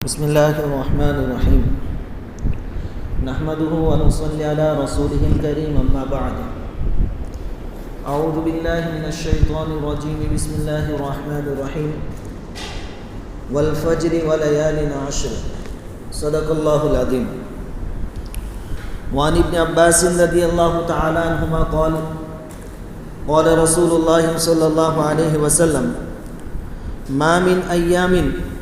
بسم الله الرحمن الرحيم نحمده ونصلي على رسوله الكريم أما بعد أعوذ بالله من الشيطان الرجيم بسم الله الرحمن الرحيم والفجر وليال عشر صدق الله العظيم وعن ابن عباس رضي الله تعالى عنهما قال قال رسول الله صلى الله عليه وسلم ما من أيام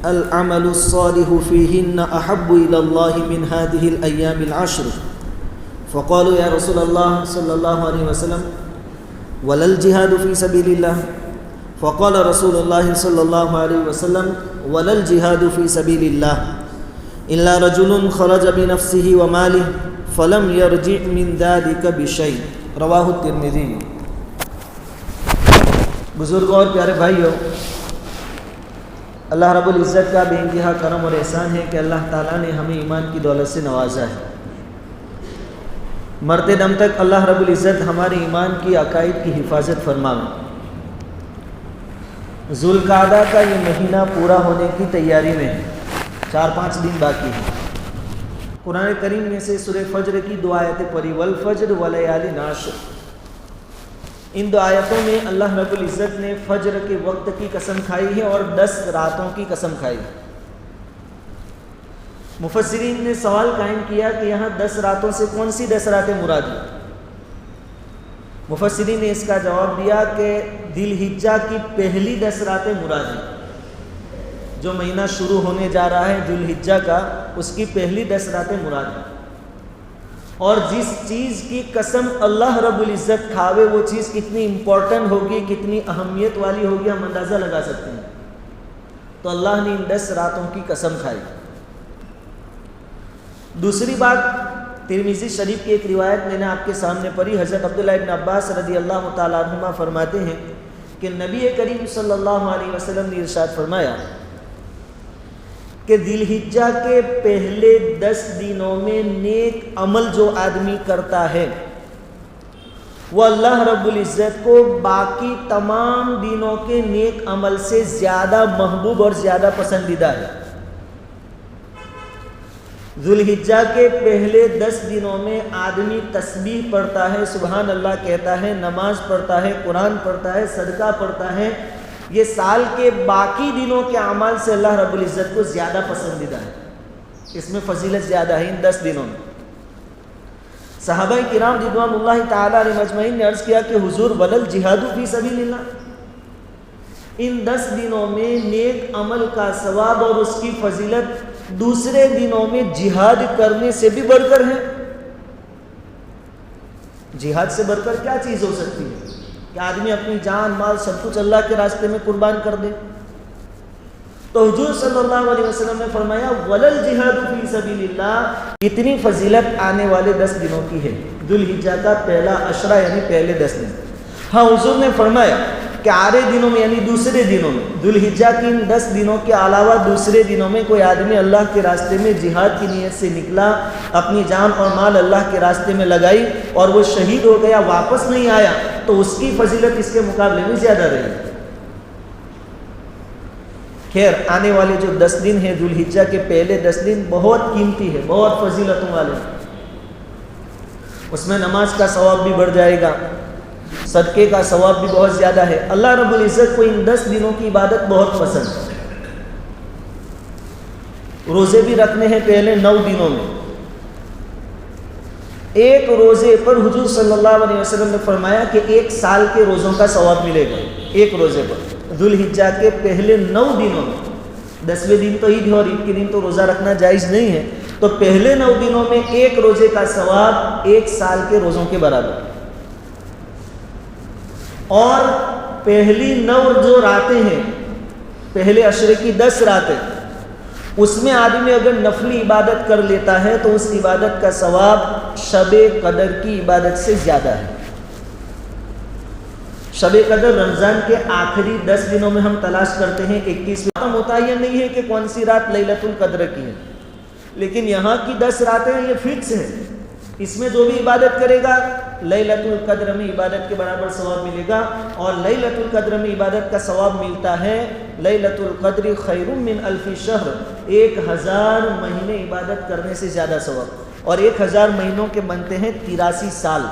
العمل الصالح فيهن أحب إلى الله من هذه الأيام العشر فقالوا يا رسول الله صلى الله عليه وسلم ولا الجهاد في سبيل الله فقال رسول الله صلى الله عليه وسلم ولا الجهاد في سبيل الله إلا رجل خرج بنفسه وماله فلم يرجع من ذلك بشيء رواہ الترمذی۔ بزرگوں اور پیارے بھائیوں، اللہ رب العزت کا بے انتہا کرم اور احسان ہے کہ اللہ تعالیٰ نے ہمیں ایمان کی دولت سے نوازا ہے۔ مرتے دم تک اللہ رب العزت ہمارے ایمان کی عقائد کی حفاظت فرمائے۔ ذوالقعدہ کا یہ مہینہ پورا ہونے کی تیاری میں ہے، 4-5 دن باقی ہیں۔ قرآن کریم میں سے سورہ فجر کی 2 آیتیں پڑھی، والفجر ولیال عشر۔ ان 2 آیتوں میں اللہ رب العزت نے فجر کے وقت کی قسم کھائی ہے اور 10 راتوں کی قسم کھائی ہے۔ مفسرین نے سوال قائم کیا کہ یہاں 10 راتوں سے کون سی 10 راتیں مراد ہیں؟ مفسرین نے اس کا جواب دیا کہ ذی الحجہ کی پہلی 10 راتیں مراد ہیں۔ جو مہینہ شروع ہونے جا رہا ہے ذی الحجہ کا، اس کی پہلی 10 راتیں مراد ہیں۔ اور جس چیز کی قسم اللہ رب العزت کھاوے وہ چیز کتنی امپورٹنٹ ہوگی، کتنی اہمیت والی ہوگی، ہم اندازہ لگا سکتے ہیں۔ تو اللہ نے ان 10 راتوں کی قسم کھائی۔ دوسری بات، ترمذی شریف کی ایک روایت میں نے آپ کے سامنے پڑھی، حضرت عبداللہ ابن عباس رضی اللہ تعالیٰ عنہما فرماتے ہیں کہ نبی کریم صلی اللہ علیہ وسلم نے ارشاد فرمایا کہ ذی الحجہ کے پہلے 10 دنوں میں نیک عمل جو آدمی کرتا ہے وہ اللہ رب العزت کو باقی تمام دنوں کے نیک عمل سے زیادہ محبوب اور زیادہ پسندیدہ ہے۔ ذی الحجہ کے پہلے 10 دنوں میں آدمی تسبیح پڑھتا ہے، سبحان اللہ کہتا ہے، نماز پڑھتا ہے، قرآن پڑھتا ہے، صدقہ پڑھتا ہے، یہ سال کے باقی دنوں کے اعمال سے اللہ رب العزت کو زیادہ پسندیدہ ہے، اس میں فضیلت زیادہ ہے ان 10 دنوں میں۔ صحابہ کرام رضوان اللہ تعالی علیہم اجمعین نے عرض کیا کہ حضور ولل جہاد فی سبیل اللہ، ان 10 دنوں میں نیک عمل کا ثواب اور اس کی فضیلت دوسرے دنوں میں جہاد کرنے سے بھی بڑھ کر ہے۔ جہاد سے بڑھ کر کیا چیز ہو سکتی ہے کہ آدمی اپنی جان مال سب کچھ اللہ کے راستے میں قربان کر دے؟ تو حضور صلی اللہ علیہ وسلم نے فرمایا ولل جہاد فی سبیل اللہ، اتنی فضیلت آنے والے 10 دنوں کی ہے، ذی الحجہ کا پہلا عشرہ یعنی پہلے 10 دن۔ ہاں حضور نے فرمایا کہ آرے دنوں میں یعنی دوسرے دنوں میں، ذی الحجہ کی ان 10 دنوں کے علاوہ دوسرے دنوں میں کوئی آدمی اللہ کے راستے میں جہاد کی نیت سے نکلا، اپنی جان اور مال اللہ کے راستے میں لگائی اور وہ شہید ہو گیا، واپس نہیں آیا، تو اس کی فضیلت اس کے مقابلے میں زیادہ رہی۔ خیر، آنے والے جو 10 دن ہیں ذی الحجہ کے پہلے 10 دن بہت قیمتی ہے، بہت فضیلتوں والے ہیں۔ اس میں نماز کا ثواب بھی بڑھ جائے گا، صدقے کا ثواب بھی بہت زیادہ ہے۔ اللہ رب العزت کو ان 10 دنوں کی عبادت بہت پسند ہے۔ روزے بھی رکھنے ہیں پہلے 9 دنوں میں۔ ایک روزے پر حضور صلی اللہ علیہ وسلم نے فرمایا کہ 1 سال کے روزوں کا ثواب ملے گا، ایک روزے پر ذی الحجہ کے پہلے 9 دنوں میں۔ 10ویں دن تو عید ہے اور عید کے دن تو روزہ رکھنا جائز نہیں ہے، تو پہلے 9 دنوں میں ایک روزے کا ثواب 1 سال کے روزوں کے برابر۔ اور پہلی 9 جو راتیں ہیں، پہلے عشرے کی 10 راتیں، اس میں آدمی اگر نفلی عبادت کر لیتا ہے تو اس عبادت کا ثواب شب قدر کی عبادت سے زیادہ ہے۔ شب قدر رمضان کے آخری 10 دنوں میں ہم تلاش کرتے ہیں، 21 متعین نہیں ہے کہ کون سی رات لیلۃ القدر کی ہے، لیکن یہاں کی 10 راتیں یہ فکس ہیں۔ اس میں جو بھی عبادت کرے گا لیلۃ القدر میں عبادت کے برابر ثواب ملے گا، اور لیلۃ القدر میں عبادت کا ثواب ملتا ہے لیلۃ القدر خیر من الف شہر، 1000 مہینے عبادت کرنے سے زیادہ ثواب، اور 1000 مہینوں کے بنتے ہیں 83 سال۔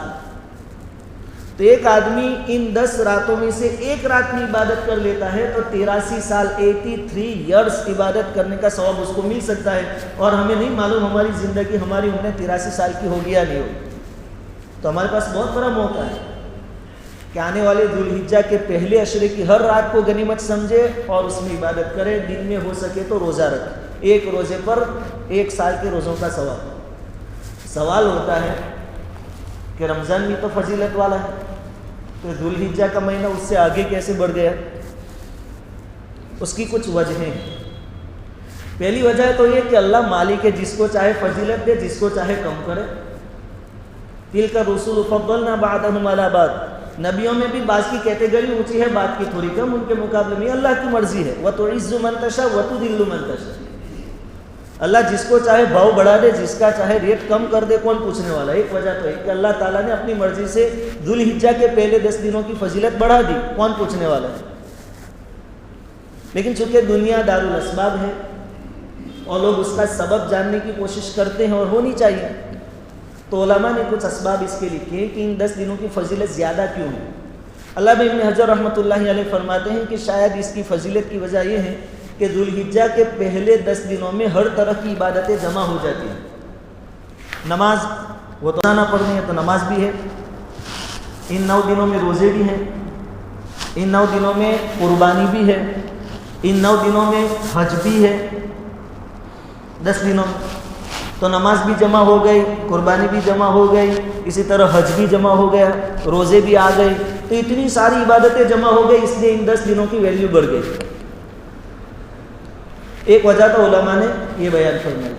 تو ایک آدمی ان 10 راتوں میں سے ایک رات میں عبادت کر لیتا ہے تو 83 سال 83 ایئرس عبادت کرنے کا ثواب اس کو مل سکتا ہے، اور ہمیں نہیں معلوم ہماری زندگی ہماری عمریں 83 سال کی ہوگی یا نہیں ہوگی۔ تو ہمارے پاس بہت بڑا موقع ہے کہ آنے والے ذوالحجہ کے پہلے عشرے کی ہر رات کو غنیمت سمجھے اور اس میں عبادت کرے، دن میں ہو سکے تو روزہ رکھے، ایک روزے پر 1 سال کے روزوں کا ثواب۔ سوال ہوتا ہے کہ رمضان بھی تو فضیلت والا ہے، تو ذوالحجہ کا مہینہ اس سے آگے کیسے بڑھ گیا؟ اس کی کچھ وجہیں ہیں۔ پہلی وجہ تو یہ کہ اللہ مالک ہے، جس کو چاہے فضیلت دے، جس کو چاہے کم کرے۔ تِلْكَ الرُّسُلُ فَضَّلْنَا بَعْضَهُمْ عَلَىٰ بَعْضٍ، نبیوں میں بھی بعض کی کیٹیگری اونچی ہے، بعض کی تھوڑی کم، ان کے مقابلے میں اللہ کی مرضی ہے۔ وَتُعِزُّ مَن تَشَاءُ وَتُذِلُّ مَن تَشَاءُ، اللہ جس کو چاہے بھاؤ بڑھا دے، جس کا چاہے ریٹ کم کر دے، کون پوچھنے والا؟ ایک وجہ تو ہے کہ اللہ تعالیٰ نے اپنی مرضی سے ذوالحجہ کے پہلے 10 دنوں کی فضیلت بڑھا دی، کون پوچھنے والا ہے؟ لیکن چونکہ دنیا دارالاسباب ہے اور لوگ اس کا سبب جاننے کی کوشش کرتے ہیں، اور ہونی چاہیے، تو علماء نے کچھ اسباب اس کے لکھے کہ ان 10 دنوں کی فضیلت زیادہ کیوں ہے۔ علامہ ابن حجر رحمۃ اللہ علیہ فرماتے ہیں کہ شاید اس کی فضیلت کی وجہ یہ ہے کہ ذوالحجہ کے پہلے 10 دنوں میں ہر طرح کی عبادتیں جمع ہو جاتی ہیں۔ نماز وہ تو نہ پڑھنی ہے تو نماز بھی ہے، ان 9 دنوں میں روزے بھی ہیں، ان 9 دنوں میں قربانی بھی ہے، ان 9 دنوں میں حج بھی ہے۔ 10 دنوں میں تو نماز بھی جمع ہو گئی، قربانی بھی جمع ہو گئی، اسی طرح حج بھی جمع ہو گیا، روزے بھی آ گئے، تو اتنی ساری عبادتیں جمع ہو گئی، اس لیے ان 10 دنوں کی ویلیو بڑھ گئی۔ ایک وجہ تو علماء نے یہ بیان فرمائی،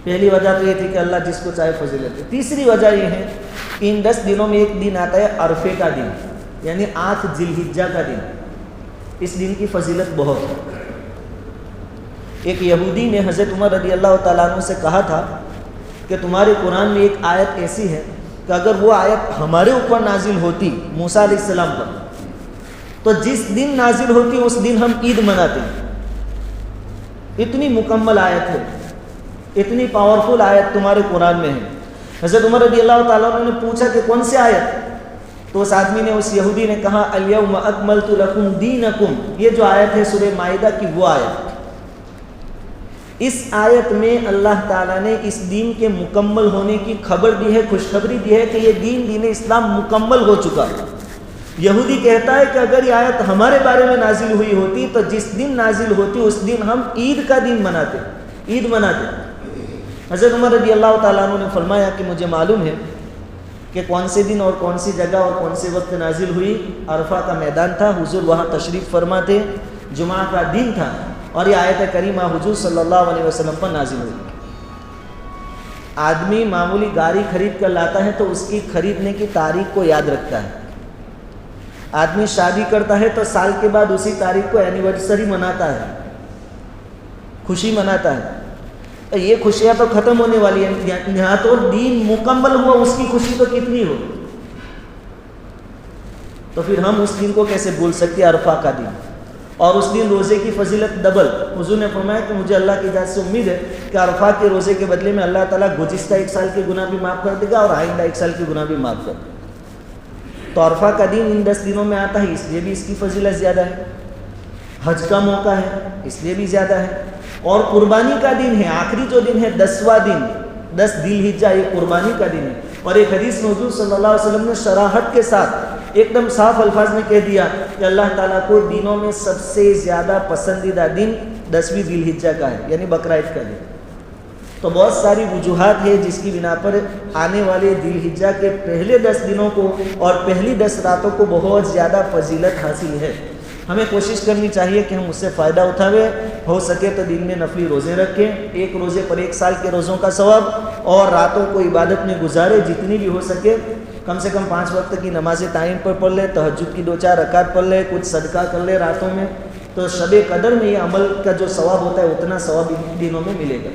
پہلی وجہ تو یہ تھی کہ اللہ جس کو چاہے فضیلت دے۔ تیسری وجہ یہ ہے کہ ان 10 دنوں میں ایک دن آتا ہے عرفے کا دن، یعنی 8 ذی الحجہ کا دن، اس دن کی فضیلت بہت ہے۔ ایک یہودی نے حضرت عمر رضی اللہ تعالیٰ عنہ سے کہا تھا کہ تمہارے قرآن میں ایک آیت ایسی ہے کہ اگر وہ آیت ہمارے اوپر نازل ہوتی، موسیٰ علیہ السلام پر، تو جس دن نازل ہوتی اس دن ہم عید مناتے۔ اتنی مکمل آیت ہے، اتنی پاورفل آیت تمہارے قرآن میں ہے۔ حضرت عمر رضی اللہ تعالیٰ عنہ نے پوچھا کہ کون سی آیت؟ تو اس آدمی نے، اس یہودی نے کہا الیوم اکملت لکم دینکم، یہ جو آیت ہے سورہ مائدہ کی وہ آیت۔ اس آیت میں اللہ تعالیٰ نے اس دین کے مکمل ہونے کی خبر دی ہے، خوشخبری دی ہے کہ یہ دین اسلام مکمل ہو چکا ہے۔ یہودی کہتا ہے کہ اگر یہ آیت ہمارے بارے میں نازل ہوئی ہوتی تو جس دن نازل ہوتی اس دن ہم عید کا دن مناتے، عید مناتے۔ حضرت عمر رضی اللہ تعالیٰ عنہ نے فرمایا کہ مجھے معلوم ہے کہ کون سے دن اور کون سی جگہ اور کون سے وقت نازل ہوئی۔ عرفہ کا میدان تھا، حضور وہاں تشریف فرما تھے، جمعہ کا دن تھا، اور یہ آیت کریمہ حضور صلی اللہ علیہ وسلم پر نازل ہوئی۔ آدمی معمولی گاڑی خرید کر لاتا ہے تو اس کی خریدنے کی تاریخ کو یاد رکھتا ہے۔ آدمی شادی کرتا ہے تو سال کے بعد اسی تاریخ کو اینیورسری مناتا ہے، خوشی مناتا ہے۔ یہ خوشیاں تو ختم ہونے والی ہیں، یہاں تو دین مکمل ہوا، اس کی خوشی تو کتنی ہو، تو پھر ہم اس دن کو کیسے بھول سکتے؟ عرفہ کا دن، اور اس دن روزے کی فضیلت ڈبل۔ حضور نے فرمایا کہ مجھے اللہ کی ذات سے امید ہے کہ عرفہ کے روزے کے بدلے میں اللہ تعالیٰ گزشتہ 1 سال کے گناہ بھی معاف کر دے گا اور آئندہ 1 سال کے گناہ بھی معاف کر دے گا۔ تو عرفہ کا دن ان 10 دنوں میں آتا ہے، اس لیے بھی اس کی فضیلت زیادہ ہے۔ حج کا موقع ہے، اس لیے بھی زیادہ ہے۔ اور قربانی کا دن ہے، آخری جو دن ہے 10واں دن، 10 ذی الحجہ، یہ قربانی کا دن ہے۔ اور ایک حدیث میں حضور صلی اللہ علیہ وسلم نے صراحت کے ساتھ ایک دم صاف الفاظ میں کہہ دیا کہ اللہ تعالیٰ کو دنوں میں سب سے زیادہ پسندیدہ دن 10ویں ذی الحجہ کا ہے، یعنی بقرعید کا دن۔ تو بہت ساری وجوہات ہیں جس کی بنا پر آنے والے ذی الحجہ کے پہلے 10 دنوں کو اور پہلی 10 راتوں کو بہت زیادہ فضیلت حاصل ہے۔ ہمیں کوشش کرنی چاہیے کہ ہم اس سے فائدہ اٹھاویں، ہو سکے تو دن میں نفلی روزے رکھیں، ایک روزے پر 1 سال کے روزوں کا ثواب، اور راتوں کو عبادت میں گزارے جتنی بھی ہو سکے۔ کم سے کم 5 وقت کی نماز ٹائم پر پڑھ لے، تہجد کی 2-4 رکعت پڑھ لے، کچھ صدقہ کر لے راتوں میں، تو شب قدر میں یہ عمل کا جو ثواب ہوتا ہے اتنا ثواب ان دنوں میں ملے گا۔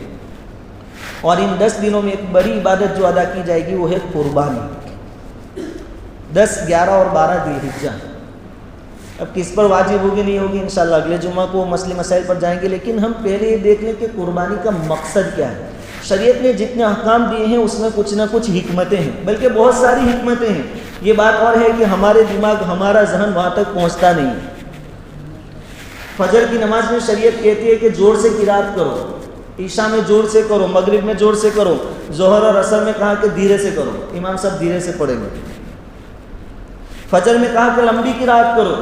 اور ان 10 دنوں میں ایک بڑی عبادت جو ادا کی جائے گی وہ ہے قربانی. 10, 11 اور 12 ذی الحجہ. اب کس پر واجب ہوگی نہیں ہوگی انشاءاللہ اگلے جمعہ کو مسئلے مسائل پر جائیں گے، لیکن ہم پہلے یہ دیکھ لیں کہ قربانی کا مقصد کیا ہے. شریعت نے جتنے احکام دیے ہیں اس میں کچھ نہ کچھ حکمتیں ہیں، بلکہ بہت ساری حکمتیں ہیں. یہ بات اور ہے کہ ہمارے دماغ، ہمارا ذہن وہاں تک پہنچتا نہیں ہے. فجر کی نماز میں شریعت کہتی ہے کہ زور سے قرات کرو، عشاء میں زور سے کرو، مغرب میں زور سے کرو، ظہر اور عصر میں کہا کہ دھیرے سے کرو، امام صاحب دھیرے سے پڑھیں گے. فجر میں کہا کہ لمبی قرات کرو،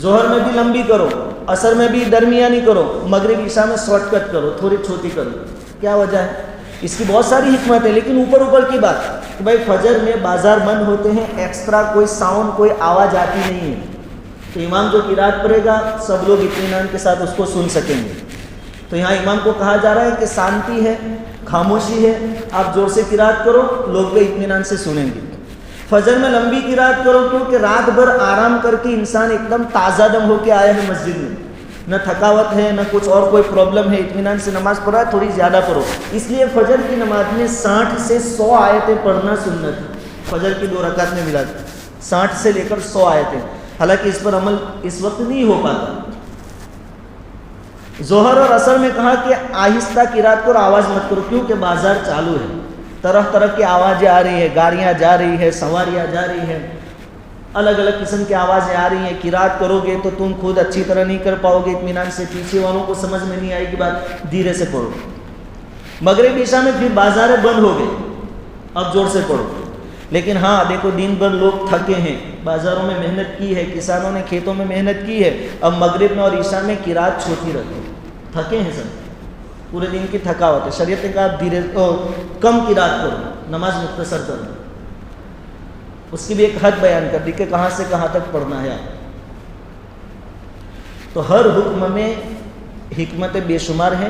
ظہر میں بھی لمبی کرو، عصر میں بھی درمیانی کرو، مغرب عشاء میں شارٹ کٹ کرو، تھوڑی چھوٹی کرو. کیا وجہ ہے؟ اس کی بہت ساری حکمت ہے، لیکن اوپر کی بات کہ بھائی فجر میں بازار بند ہوتے ہیں، ایکسٹرا کوئی ساؤنڈ، کوئی آواز آتی نہیں ہے، تو امام جو قرات پڑھے گا سب لوگ اطمینان کے ساتھ اس کو سن سکیں گے. تو یہاں امام کو کہا جا رہا ہے کہ شانتی ہے، خاموشی ہے، آپ زور سے قرات کرو، لوگ بھی اطمینان سے سنیں گے. فجر میں لمبی قرات کرو، کیونکہ رات بھر آرام کر کے انسان ایک دم تازہ دم ہو کے آیا ہے مسجد میں، نہ تھکاوٹ ہے نہ کچھ اور کوئی پرابلم ہے، اطمینان سے نماز پڑھا ہے، تھوڑی زیادہ پڑھو. اس لیے فجر کی نماز میں 60 سے 100 آیتیں پڑھنا سنت ہے. فجر کی 2 رکعت میں ملا 60 سے لے کر 100 آیتیں. حالانکہ اس پر عمل اس وقت نہیں ہو پاتا. ظہر اور عصر میں کہا کہ آہستہ قرات کرو، آواز مت کرو، کیونکہ بازار چالو ہے، طرح طرح کی آوازیں آ رہی ہیں، گاڑیاں جا رہی ہے، سواریاں جا رہی ہیں، الگ الگ قسم کی آوازیں آ رہی ہیں. قرات کرو گے تو تم خود اچھی طرح نہیں کر پاؤ گے اطمینان سے، پیچھے والوں کو سمجھ میں نہیں آئے گی بات، دھیرے سے پڑھو. مغرب عشاء میں پھر بازاریں بند ہو گئے، اب زور سے پڑھو. لیکن ہاں دیکھو دن بھر لوگ تھکے ہیں، بازاروں میں محنت کی ہے، کسانوں نے کھیتوں میں محنت کی ہے، اب مغرب میں اور عشاء میں قرات چھوٹی رکھو، تھکے ہیں سب، پورے دن کی تھکاوٹ ہے. شریعت نے کہا دھیرے کم قرات کرو، نماز مختصر کرو. اس کی بھی ایک حد بیان کر دی کہ کہاں سے کہاں تک پڑھنا ہے. تو ہر حکم میں حکمتیں بے شمار ہیں.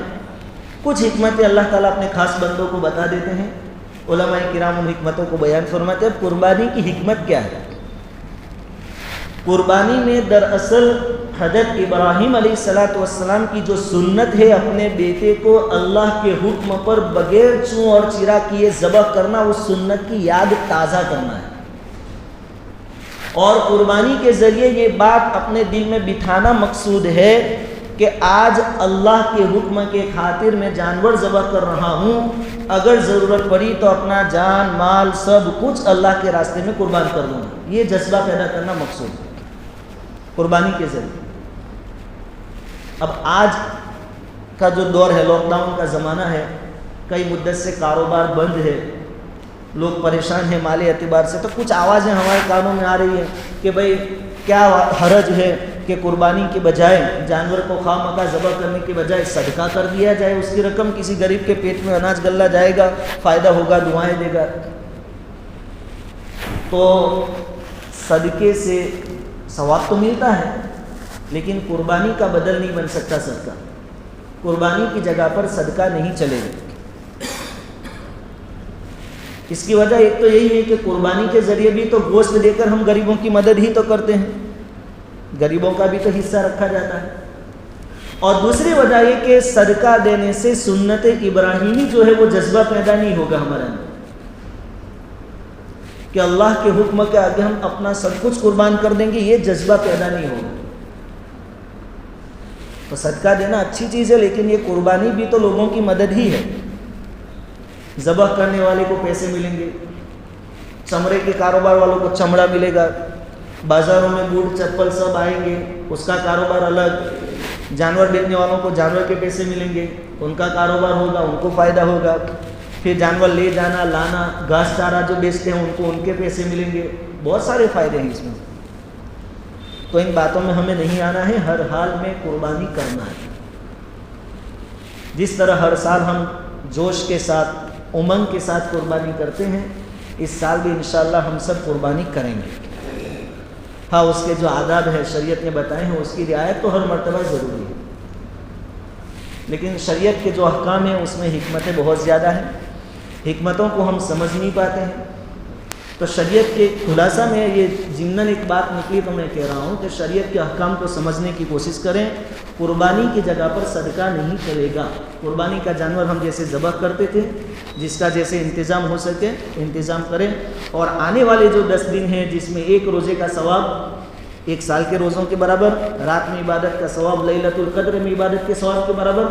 کچھ حکمتیں اللہ تعالیٰ اپنے خاص بندوں کو بتا دیتے ہیں، علماء کرام ان حکمتوں کو بیان فرماتے ہیں. قربانی کی حکمت کیا ہے؟ قربانی میں دراصل حضرت ابراہیم علیہ السلام کی جو سنت ہے اپنے بیٹے کو اللہ کے حکم پر بغیر چوں اور چرا کیے ذبح کرنا، اس سنت کی یاد تازہ کرنا ہے. اور قربانی کے ذریعے یہ بات اپنے دل میں بٹھانا مقصود ہے کہ آج اللہ کے حکم کے خاطر میں جانور ذبح کر رہا ہوں، اگر ضرورت پڑی تو اپنا جان مال سب کچھ اللہ کے راستے میں قربان کر دوں گا. یہ جذبہ پیدا کرنا مقصود ہے قربانی کے ذریعے. اب آج کا جو دور ہے، لاک ڈاؤن کا زمانہ ہے، کئی مدت سے کاروبار بند ہے، لوگ پریشان ہیں مالی اعتبار سے. تو کچھ آوازیں ہمارے کانوں میں آ رہی ہیں کہ بھئی کیا حرج ہے کہ قربانی کے بجائے جانور کو خواہ مخواہ ذبح کرنے کے بجائے صدقہ کر دیا جائے، اس کی رقم کسی غریب کے پیٹ میں اناج گلا جائے گا، فائدہ ہوگا، دعائیں دے گا. تو صدقے سے ثواب تو ملتا ہے، لیکن قربانی کا بدل نہیں بن سکتا صدقہ. قربانی کی جگہ پر صدقہ نہیں چلے گا. اس کی وجہ ایک تو یہی ہے کہ قربانی کے ذریعے بھی تو گوشت دے کر ہم غریبوں کی مدد ہی تو کرتے ہیں، غریبوں کا بھی تو حصہ رکھا جاتا ہے. اور دوسری وجہ یہ کہ صدقہ دینے سے سنت ابراہیمی جو ہے وہ جذبہ پیدا نہیں ہوگا ہمارے اندر کہ اللہ کے حکم کے آگے ہم اپنا سب کچھ قربان کر دیں گے، یہ جذبہ پیدا نہیں ہوگا. تو صدقہ دینا اچھی چیز ہے، لیکن یہ قربانی بھی تو لوگوں کی مدد ہی ہے. ذبح کرنے والے کو پیسے ملیں گے، چمڑے کے کاروبار والوں کو چمڑا ملے گا، بازاروں میں بوٹ چپل سب آئیں گے، اس کا کاروبار الگ، جانور بیچنے والوں کو جانور کے پیسے ملیں گے، ان کا کاروبار ہوگا، ان کو فائدہ ہوگا. پھر جانور لے جانا لانا، گھاس چارہ جو بیچتے ہیں ان کو ان کے پیسے ملیں گے. بہت سارے فائدے ہیں اس میں. تو ان باتوں میں ہمیں نہیں آنا ہے، ہر حال میں قربانی کرنا ہے. جس طرح ہر سال ہم جوش کے ساتھ امنگ کے ساتھ قربانی کرتے ہیں، اس سال بھی انشاءاللہ ہم سب قربانی کریں گے. ہاں اس کے جو آداب ہے شریعت نے بتائے ہیں اس کی رعایت تو ہر مرتبہ ضروری ہے، لیکن شریعت کے جو احکام ہیں اس میں حکمتیں بہت زیادہ ہیں. حکمتوں کو ہم سمجھ نہیں پاتے ہیں. تو شریعت کے خلاصہ میں یہ ضمناً ایک بات نکلی تو میں کہہ رہا ہوں کہ شریعت کے احکام کو سمجھنے کی کوشش کریں. قربانی کی جگہ پر صدقہ نہیں کرے گا. قربانی کا جانور ہم جیسے ذبح کرتے تھے, جس کا جیسے انتظام ہو سکے انتظام کریں. اور آنے والے جو 10 دن ہیں جس میں ایک روزے کا ثواب 1 سال کے روزوں کے برابر, رات میں عبادت کا ثواب لیلۃ القدر میں عبادت کے ثواب کے برابر,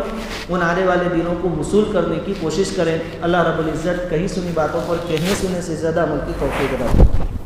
ان آنے والے دنوں کو وصول کرنے کی کوشش کریں. اللہ رب العزت کہیں سنی باتوں پر کہنے سننے سے زیادہ عمل کی توفیق عطا فرمائے.